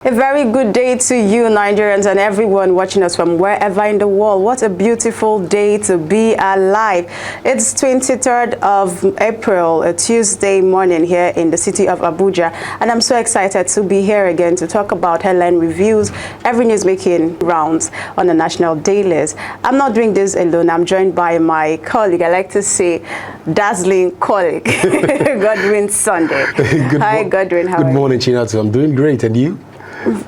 A very good day to you, Nigerians, and everyone watching us from wherever in the world. What a beautiful day to be alive. It's 23rd of April, a Tuesday morning here in the city of Abuja, and I'm so excited to be here again to talk about headline reviews, every news making rounds on the national dailies. I'm not doing this alone. I'm joined by my colleague, I like to say dazzling colleague, Godwin Sunday. Hi, Godwin. How are you? Good morning, Chinatu. I'm doing great, and you?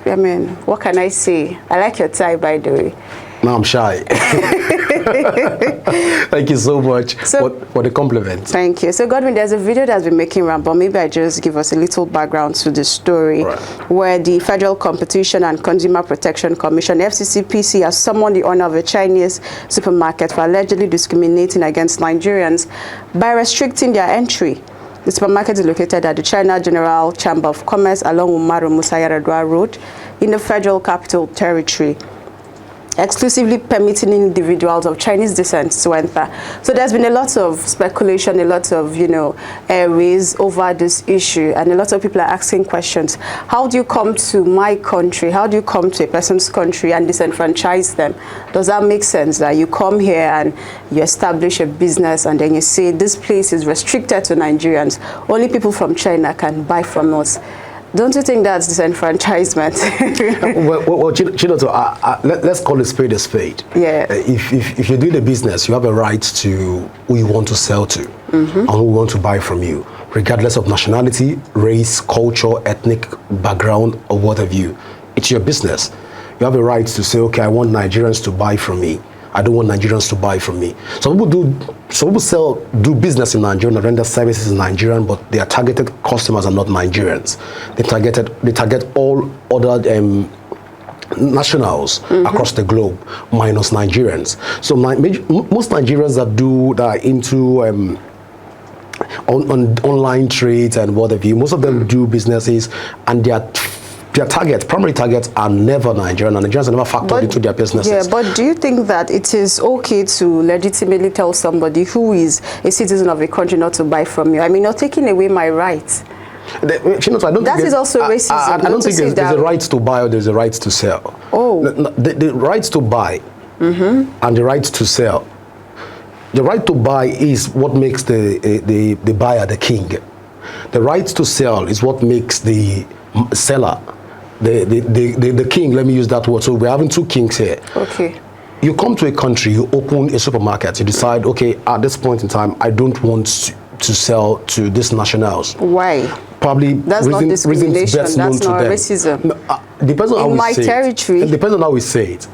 I mean, what can I say? I like your tie, by the way. No, I'm shy. Thank you so much for the compliment. Thank you. So, Godwin, there's a video that's been making round, but maybe I just give us a little background to the story, where the Federal Competition and Consumer Protection Commission, FCCPC, has summoned the owner of a Chinese supermarket for allegedly discriminating against Nigerians by restricting their entry. The supermarket is located at the China General Chamber of Commerce along Umaru Musa Yar'Adua Road in the Federal Capital Territory, exclusively permitting individuals of Chinese descent to enter. So there's been a lot of speculation, a lot of, airways over this issue, and a lot of people are asking questions. How do you come to my country? How do you come to a person's country and disenfranchise them? Does that make sense that you come here and you establish a business and then you say this place is restricted to Nigerians, only people from China can buy from us? Don't you think that's disenfranchisement? well, Chinatu, let's call a spade a spade. Yeah. If you're doing a business, you have a right to who you want to sell to and who want to buy from you, regardless of nationality, race, culture, ethnic background, or what have you. It's your business. You have a right to say, okay, I want Nigerians to buy from me. I don't want Nigerians to buy from me. Some people do business in Nigeria, render services in Nigeria, but their targeted customers are not Nigerians. They target all other nationals across the globe, minus Nigerians. So most Nigerians that are into online trades and what have you, most of them do businesses, and their primary targets are never Nigerian, and Nigerians are never factored into their businesses. Yeah, but do you think that it is okay to legitimately tell somebody who is a citizen of a country not to buy from you? I mean, you're taking away my rights. That is also racism. I don't think there's a right to buy or there's a right to sell. Oh. The right to buy and the right to sell. The right to buy is what makes the buyer the king. The right to sell is what makes the seller the king. Let me use that word. So we're having two kings here. Okay. You come to a country, you open a supermarket, you decide, okay, at this point in time, I don't want to sell to these nationals. Why? Probably that's not discrimination. That's not racism. No, depends on how we say it. In my territory. It depends on how we say it.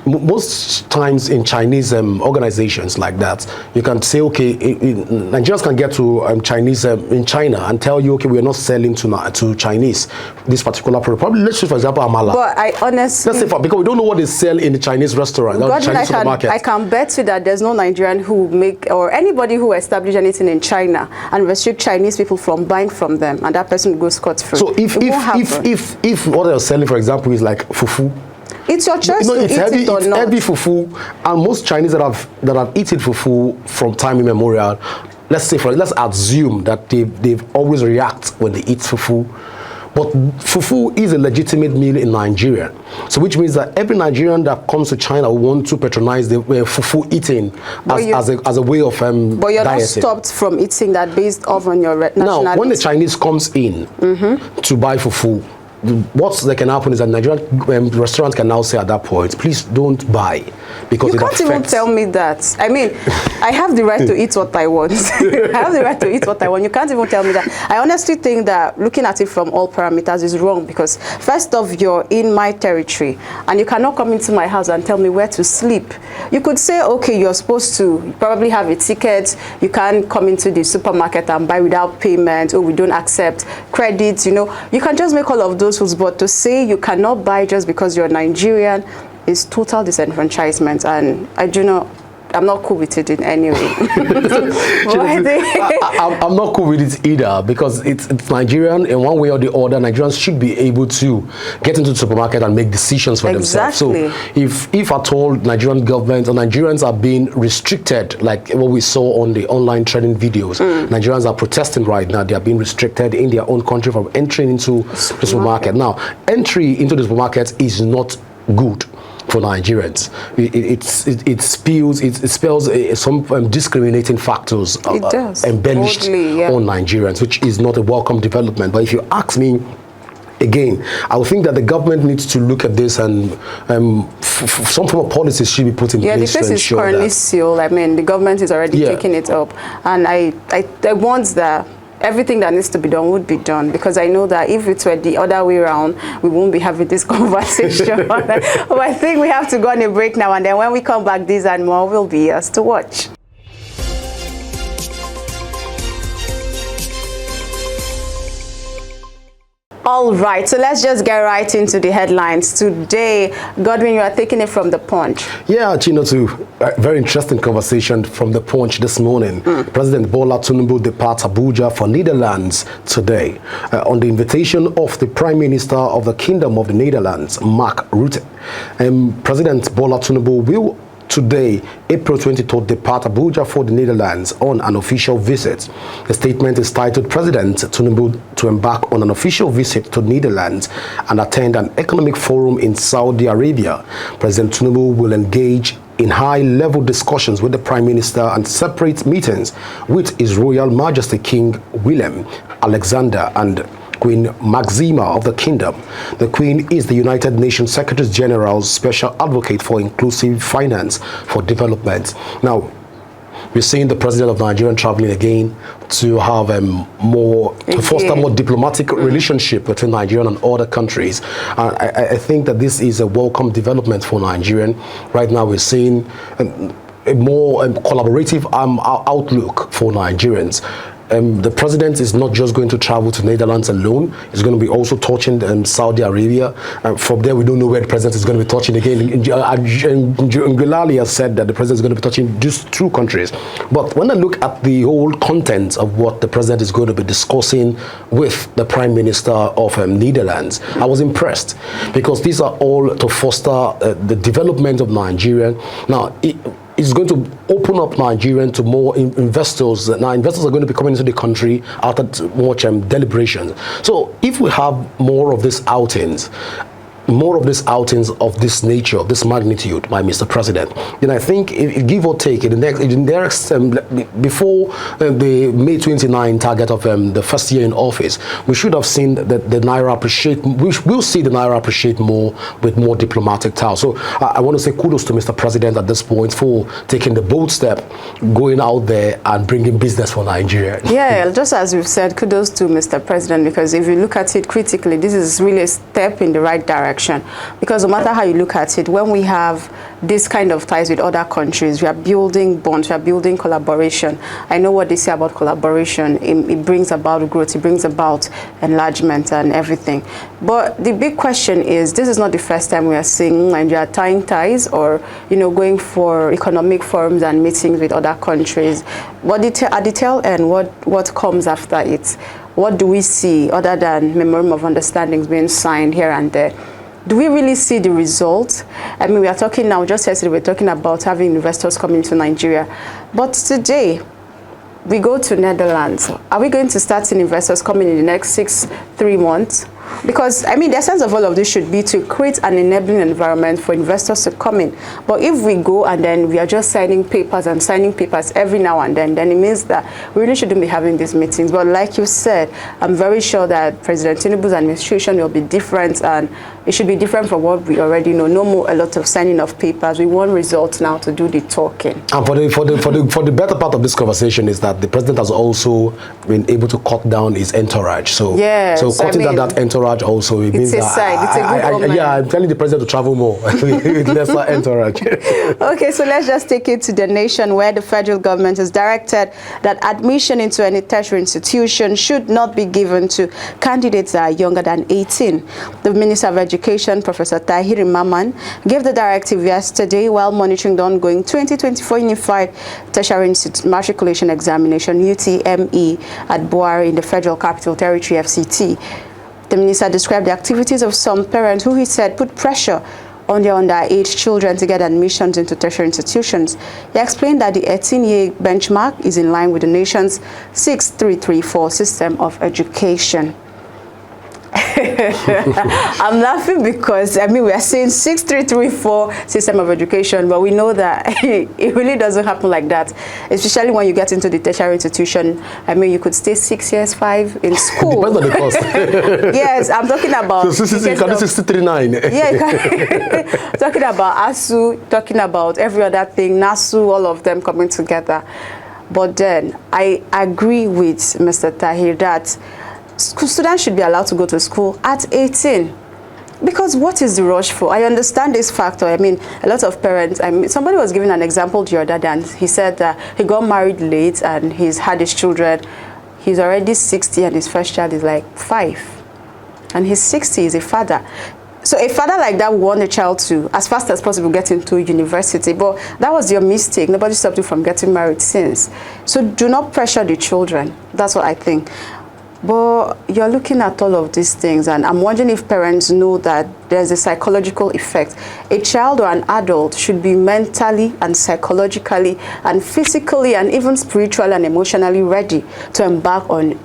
Most times in Chinese organizations like that, you can say, okay, Nigerians can get to Chinese in China and tell you, okay, we are not selling to Chinese this particular product. Probably, let's say, for example, amala. But I honestly, let's say because we don't know what they sell in the Chinese restaurant, or the Chinese supermarket. I can bet you that there's no Nigerian who make, or anybody who establish anything in China and restrict Chinese people from buying from them, and that person goes scot-free. So if what they're selling, for example, is like fufu. It's your choice to eat it or not. It's heavy fufu, and most Chinese that have eaten fufu from time immemorial, let's assume that they've always react when they eat fufu. But fufu is a legitimate meal in Nigeria, so which means that every Nigerian that comes to China will want to patronize the fufu eating as a way of dieting. But you're not stopped from eating that based off on your nationality. Now, when the Chinese comes in to buy fufu, what that can happen is that Nigerian restaurants can now say at that point, please don't buy, because you can't even tell me that. I mean, I have the right to eat what I want. I have the right to eat what I want. You can't even tell me that. I honestly think that looking at it from all parameters is wrong, because first off, you're in my territory and you cannot come into my house and tell me where to sleep. You could say, okay, you're supposed to probably have a ticket. You can't come into the supermarket and buy without payment, or we don't accept credits. You can just make all of those rules, but to say you cannot buy just because you're Nigerian is total disenfranchisement, and I I'm not cool with it in any way. I'm not cool with it either, because it's Nigerian. In one way or the other, Nigerians should be able to get into the supermarket and make decisions for themselves. So if at all Nigerian government or Nigerians are being restricted, like what we saw on the online trending videos, Nigerians are protesting right now. They are being restricted in their own country from entering into the supermarket. Now, entry into the supermarket is not good for Nigerians. It spells some discriminating factors embellished on Nigerians, which is not a welcome development. But if you ask me, again, I would think that the government needs to look at this, and some form of policies should be put in place to ensure that. Yeah, the place is currently sealed. I mean, the government is already taking it up, and I want that everything that needs to be done would be done, because I know that if it were the other way around, we won't be having this conversation. But I think we have to go on a break now, and then when we come back, this and more will be yours to watch. All right, so let's just get right into the headlines today. Godwin, you are taking it from The Punch. Yeah, Chinotu, a very interesting conversation from The Punch this morning. President Bola Tinubu departs Abuja for Netherlands today on the invitation of the Prime Minister of the Kingdom of the Netherlands, Mark Rutte. President Bola Tinubu will today, April 23rd, depart Abuja for the Netherlands on an official visit. The statement is titled, President Tinubu to embark on an official visit to Netherlands and attend an economic forum in Saudi Arabia. President Tinubu will engage in high-level discussions with the Prime Minister and separate meetings with His Royal Majesty King Willem Alexander and Queen Maxima of the Kingdom. The Queen is the United Nations Secretary General's special advocate for inclusive finance for development. Now, we're seeing the President of Nigeria traveling again to have to foster more diplomatic relationship between Nigeria and other countries. I think that this is a welcome development for Nigeria. Right now, we're seeing a more collaborative outlook for Nigerians. The president is not just going to travel to Netherlands alone. He's going to be also touching Saudi Arabia. From there, we don't know where the president is going to be touching again. Ngilali has said that the president is going to be touching just two countries. But when I look at the whole content of what the president is going to be discussing with the Prime Minister of Netherlands, I was impressed, because these are all to foster the development of Nigeria. Now, it's going to open up Nigeria to more investors. Now, investors are going to be coming into the country after much deliberation. So if we have more of these outings of this nature, of this magnitude by Mr. President, then I think, if give or take, before the May 29 target of the first year in office, we should have seen that the Naira appreciate. We'll see the Naira appreciate more with more diplomatic ties. So I want to say kudos to Mr. President at this point for taking the bold step, going out there and bringing business for Nigeria. Yeah, just as we've said, kudos to Mr. President, because if you look at it critically, this is really a step in the right direction. Because no matter how you look at it, when we have this kind of ties with other countries, we are building bonds, we are building collaboration. I know what they say about collaboration. It brings about growth, it brings about enlargement and everything. But the big question is, this is not the first time we are seeing Nigeria tying ties or, going for economic forums and meetings with other countries. But at the tail end, what comes after it? What do we see other than memorandum of understandings being signed here and there? Do we really see the results? I mean, we are talking now, just yesterday, we're talking about having investors coming to Nigeria. But today, we go to Netherlands. Are we going to start seeing investors coming in the next 3 months? Because, I mean, the essence of all of this should be to create an enabling environment for investors to come in. But if we go and then we are just signing papers every now and then it means that we really shouldn't be having these meetings. But like you said, I'm very sure that President Tinubu's administration will be different, and it should be different from what we already know. No more a lot of signing of papers. We want results now to do the talking. And for the better part of this conversation is that the president has also been able to cut down his entourage. So, yes, cutting down that entourage entourage also. It means a sign. It's a good omen. Yeah, I'm telling the president to travel more with lesser entourage. Okay, so let's just take it to The Nation, where the federal government has directed that admission into any tertiary institution should not be given to candidates that are younger than 18. The Minister of Education, Professor Tahir Mamman, gave the directive yesterday while monitoring the ongoing 2024 Unified Tertiary Matriculation Examination, UTME, at Buari in the Federal Capital Territory, FCT. The minister described the activities of some parents who, he said, put pressure on their underage children to get admissions into tertiary institutions. He explained that the 18-year benchmark is in line with the nation's 6334 system of education. I'm laughing because, I mean, we are saying 6334 system of education, but we know that it really doesn't happen like that, especially when you get into the tertiary institution. I mean, you could stay 6 years, 5 in school. Depends on the cost. Yes, I'm talking about... So you can do 639. Yeah, you can, talking about ASU, talking about every other thing, NASU, all of them coming together. But then, I agree with Mr. Tahir that students should be allowed to go to school at 18. Because what is the rush for? I understand this factor. I mean, a lot of parents, I mean, somebody was giving an example the other day, and he said that he got married late and he's had his children. He's already 60 and his first child is like 5. And he's 60, he's a father. So a father like that would want the child to, as fast as possible, get into university. But that was your mistake. Nobody stopped you from getting married since. So do not pressure the children. That's what I think. But you're looking at all of these things, and I'm wondering if parents know that there's a psychological effect. A child or an adult should be mentally and psychologically and physically and even spiritually and emotionally ready to embark on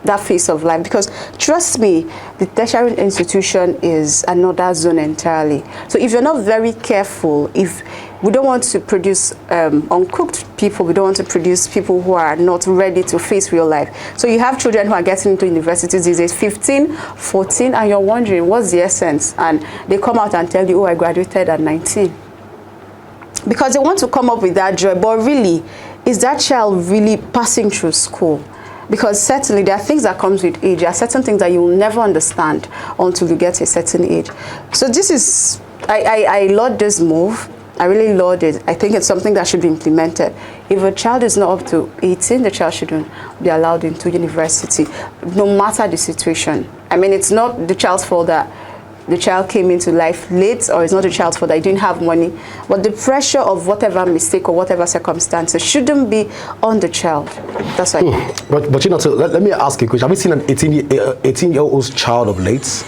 that phase of life. Because trust me, the tertiary institution is another zone entirely. So if you're not very careful, if we don't want to produce uncooked people. We don't want to produce people who are not ready to face real life. So you have children who are getting into universities these days, 15, 14, and you're wondering, what's the essence? And they come out and tell you, oh, I graduated at 19. Because they want to come up with that joy. But really, is that child really passing through school? Because certainly there are things that comes with age. There are certain things that you will never understand until you get a certain age. So this is, I laud this move. I really laud it. I think it's something that should be implemented. If a child is not up to 18, the child shouldn't be allowed into university, no matter the situation. I mean, it's not the child's fault that the child came into life late, or it's not the child's fault that he didn't have money, but the pressure of whatever mistake or whatever circumstances shouldn't be on the child. That's why. But you know, so let me ask you a question. Have you seen an 18-year-old child of late?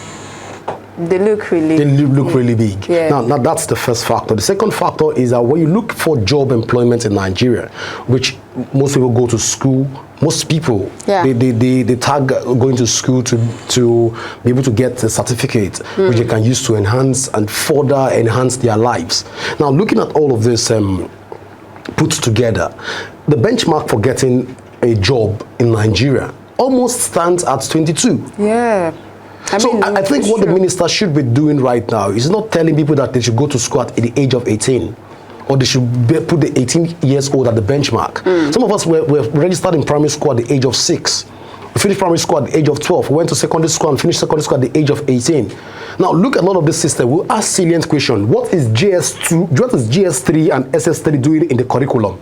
They look really big. Yeah. Now that's the first factor. The second factor is that when you look for job employment in Nigeria, which most people go to school, most people, they tag going to school to be able to get a certificate which they can use to enhance and further enhance their lives. Now, looking at all of this put together, the benchmark for getting a job in Nigeria almost stands at 22. Yeah. I think what the minister should be doing right now is not telling people that they should go to school at the age of 18, or they should put the 18 years old at the benchmark. Some of us were registered in primary school at the age of 6. We finished primary school at the age of 12. We went to secondary school and finished secondary school at the age of 18. Now, look at a lot of this system. We'll ask salient question. What is GS2, what is GS3 and SS3 doing in the curriculum?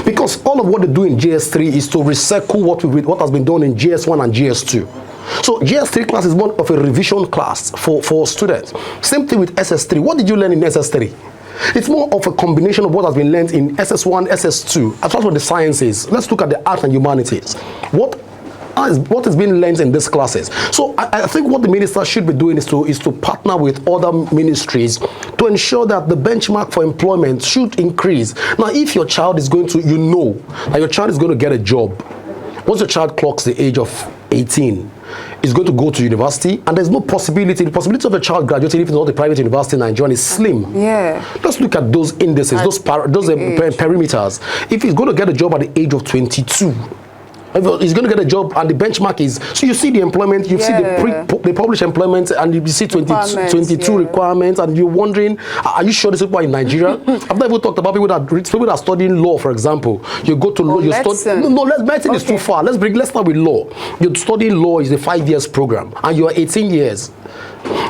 Because all of what they do in GS3 is to recycle what has been done in GS1 and GS2. So GS3 class is more of a revision class for students. Same thing with SS3. What did you learn in SS3? It's more of a combination of what has been learned in SS1, SS2. As far as the sciences, let's look at the art and humanities. What is being learned in these classes? So I think what the minister should be doing is to partner with other ministries to ensure that the benchmark for employment should increase. Now, if your child is going to, you know, that your child is going to get a job, once your child clocks the age of 18, is going to go to university, and there's no possibility. The possibility of a child graduating, if it's not a private university in Nigeria, is slim. Yeah. Let's look at those indices, those perimeters. If he's going to get a job at the age of 22, He's going to get a job, and the benchmark is, so you see the employment, you see the published employment, and you see 22 requirements, and you're wondering, are you sure these people are in Nigeria? I've never talked about people that are studying law, for example. You go to law, medicine is too far. Let's start with law. You're studying law is a 5 years program, and you are 18 years.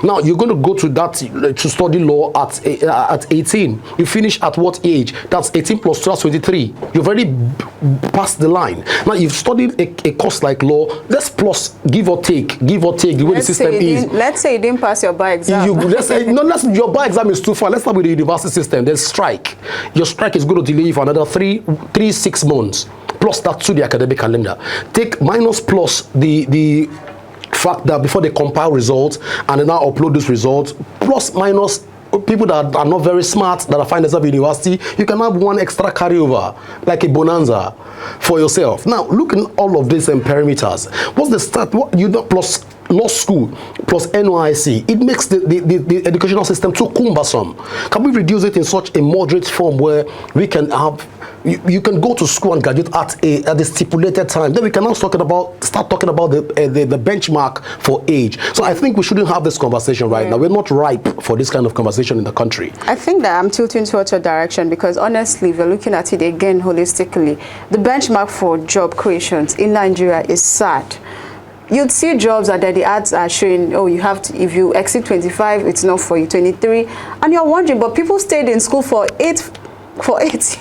Now you're going to go to that to study law at 18. You finish at what age? That's 18 plus 2, that's 23. You've already passed the line. Now you've studied a course like law. Let's plus give or take the way the system is. Let's say you didn't pass your bar exam. Your bar exam is too far. Let's start with the university system. There's strike. Your strike is going to delay you for another 6 months. Plus that to the academic calendar. Take minus plus the fact that before they compile results and they now upload these results, plus minus people that are not very smart, that are finding themselves in university, you can have one extra carryover, like a bonanza for yourself. Now, look at all of these parameters. What's the start? Plus law school, plus NYC, it makes the educational system too cumbersome. Can we reduce it in such a moderate form where we can have, you can go to school and graduate at the stipulated time? Then we can now start talking about the benchmark for age. So I think we shouldn't have this conversation right now. We're not ripe for this kind of conversation in the country. I think that I'm tilting towards your direction, because honestly, if you're looking at it again holistically, the benchmark for job creations in Nigeria is sad. You'd see jobs that the ads are showing, oh, you have to, if you exceed 25, it's not for you, 23, and you're wondering, but people stayed in school for 8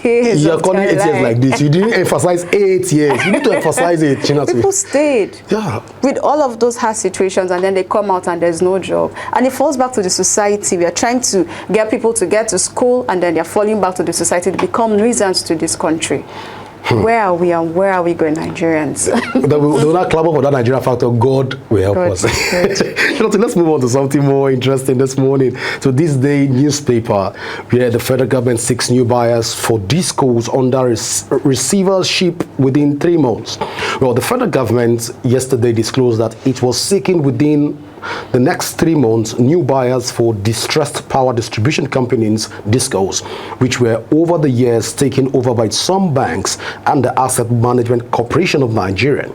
years. You're calling 8 years like this. You didn't emphasize 8 years. You need to emphasize it, Chinatu. People stayed with all of those hard situations, and then they come out and there's no job. And it falls back to the society. We are trying to get people to get to school, and then they're falling back to the society to become nuisance to this country. Where are we, and where are we going, Nigerians? They will not clap up for that Nigeria factor. God will help us. Let's move on to something more interesting this morning. So this day newspaper, where the federal government seeks new buyers for discos under receivership within 3 months. Well, the federal government yesterday disclosed that it was seeking within the next 3 months new buyers for distressed power distribution companies, DISCOs, which were over the years taken over by some banks and the Asset Management Corporation of Nigeria.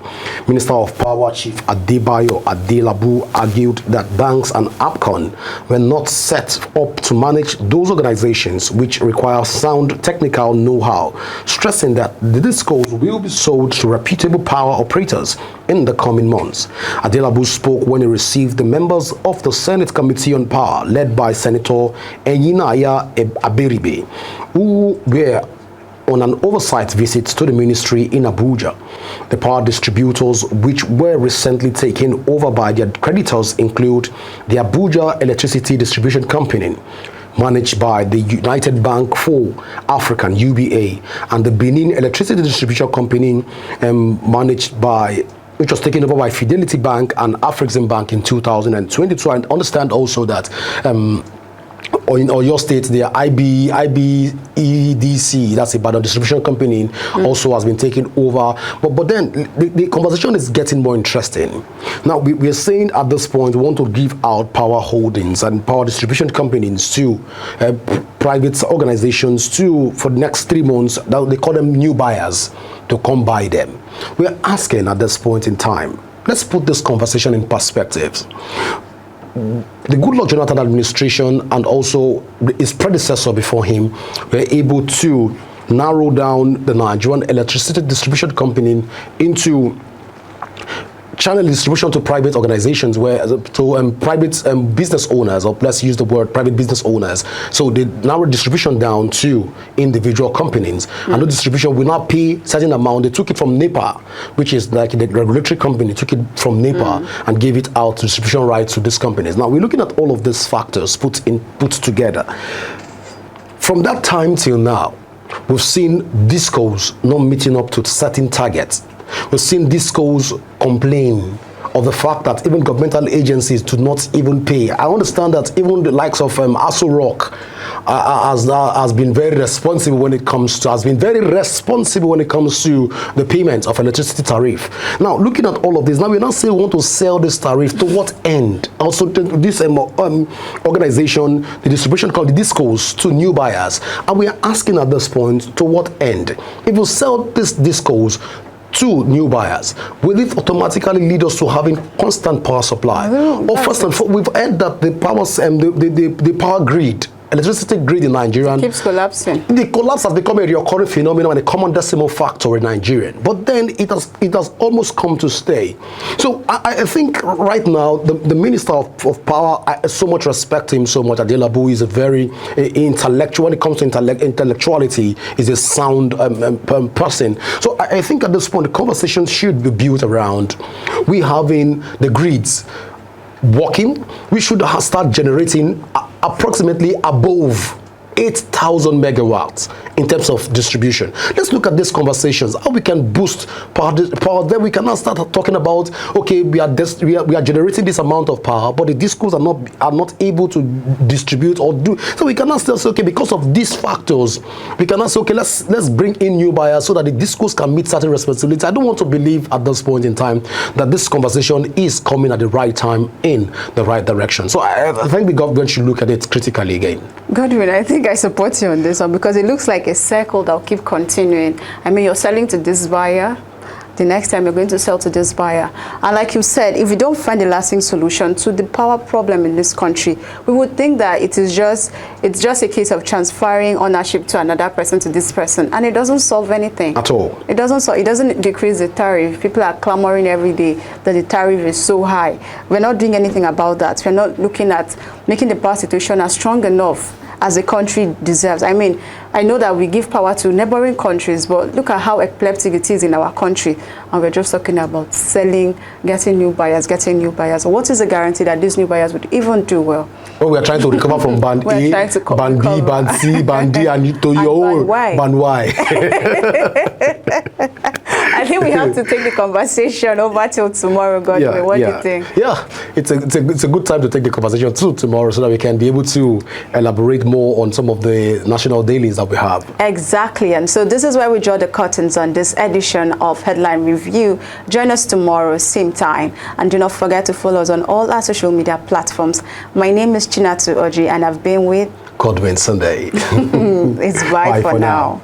Minister of Power Chief Adebayo Adelabu argued that banks and APCON were not set up to manage those organizations which require sound technical know-how, stressing that the DISCOs will be sold to reputable power operators in the coming months. Adelabu spoke when he received the members of the Senate Committee on Power, led by Senator Enyinaya Aberibe, who were on an oversight visit to the ministry in Abuja. The power distributors, which were recently taken over by their creditors, include the Abuja Electricity Distribution Company, managed by the United Bank for African (UBA), and the Benin Electricity Distribution Company, which was taken over by Fidelity Bank and Afrexim Bank in 2022. I understand also that in your state, the IBEDC, that's Ibadan Distribution Company, also has been taken over. But then the conversation is getting more interesting. Now, we are saying at this point, we want to give out power holdings and power distribution companies to private organizations for the next 3 months. They call them new buyers to come buy them. We are asking at this point in time, let's put this conversation in perspective. The Goodluck Jonathan administration and also his predecessor before him were able to narrow down the Nigerian Electricity Distribution Company into channel distribution to private organizations, private business owners, or let's use the word private business owners. So they narrowed distribution down to individual companies, and the distribution will not pay certain amount. They took it from NEPA, which is like the regulatory company, took it from NEPA and gave it out to distribution rights to these companies. Now we're looking at all of these factors put together. From that time till now, we've seen DISCOs not meeting up to certain targets. We've seen DISCOs complain of the fact that even governmental agencies do not even pay. I understand that even the likes of Aso Rock has been very responsible when it comes to the payment of electricity tariff. Now, looking at all of this, now we're not saying we want to sell this tariff to what end? Also, this organization, the distribution called the DISCOs, to new buyers, and we are asking at this point to what end? If you sell these DISCOs, Two, new buyers. Will it automatically lead us to having constant power supply? Or first and foremost, we've heard that the power grid, electricity grid in Nigeria keeps collapsing. The collapse has become a recurring phenomenon and a common decimal factor in Nigeria. But then it has almost come to stay. So I think right now the Minister of Power, I so much respect him so much. Adelabu is a very intellectual. When it comes to intellectuality, is a sound person. So I think at this point the conversation should be built around we having the grids working. We should start generating approximately above 8,000 megawatts in terms of distribution. Let's look at these conversations, how we can boost power. Then we can now start talking about, okay, we are generating this amount of power, but the discos are not able to distribute or do. So we cannot still say, okay, because of these factors, we cannot say, okay, let's bring in new buyers so that the discos can meet certain responsibilities. I don't want to believe at this point in time that this conversation is coming at the right time in the right direction. So I think the government should look at it critically again. Godwin, I think I support you on this one because it looks like a circle that will keep continuing. I mean, you're selling to this buyer, the next time you're going to sell to this buyer. And like you said, if we don't find a lasting solution to the power problem in this country, we would think that it's just a case of transferring ownership to another person to this person, and it doesn't solve anything at all. It doesn't decrease the tariff. People are clamoring every day that the tariff is so high. We're not doing anything about that. We're not looking at making the power situation as strong enough as the country deserves. I mean, I know that we give power to neighboring countries, but look at how epileptic it is in our country. And we're just talking about selling, getting new buyers. What is the guarantee that these new buyers would even do well? Well, we are trying to recover from band A, band B, band C, band D, and to your band Y. I think we have to take the conversation over till tomorrow, Godwin. What do you think? Yeah, it's a good time to take the conversation till tomorrow so that we can be able to elaborate more on some of the national dailies that we have. Exactly, and so this is where we draw the curtains on this edition of Headline Review. Join us tomorrow, same time, and do not forget to follow us on all our social media platforms. My name is Chinatu Oji, and I've been with Godwin Sunday. It's bye for now.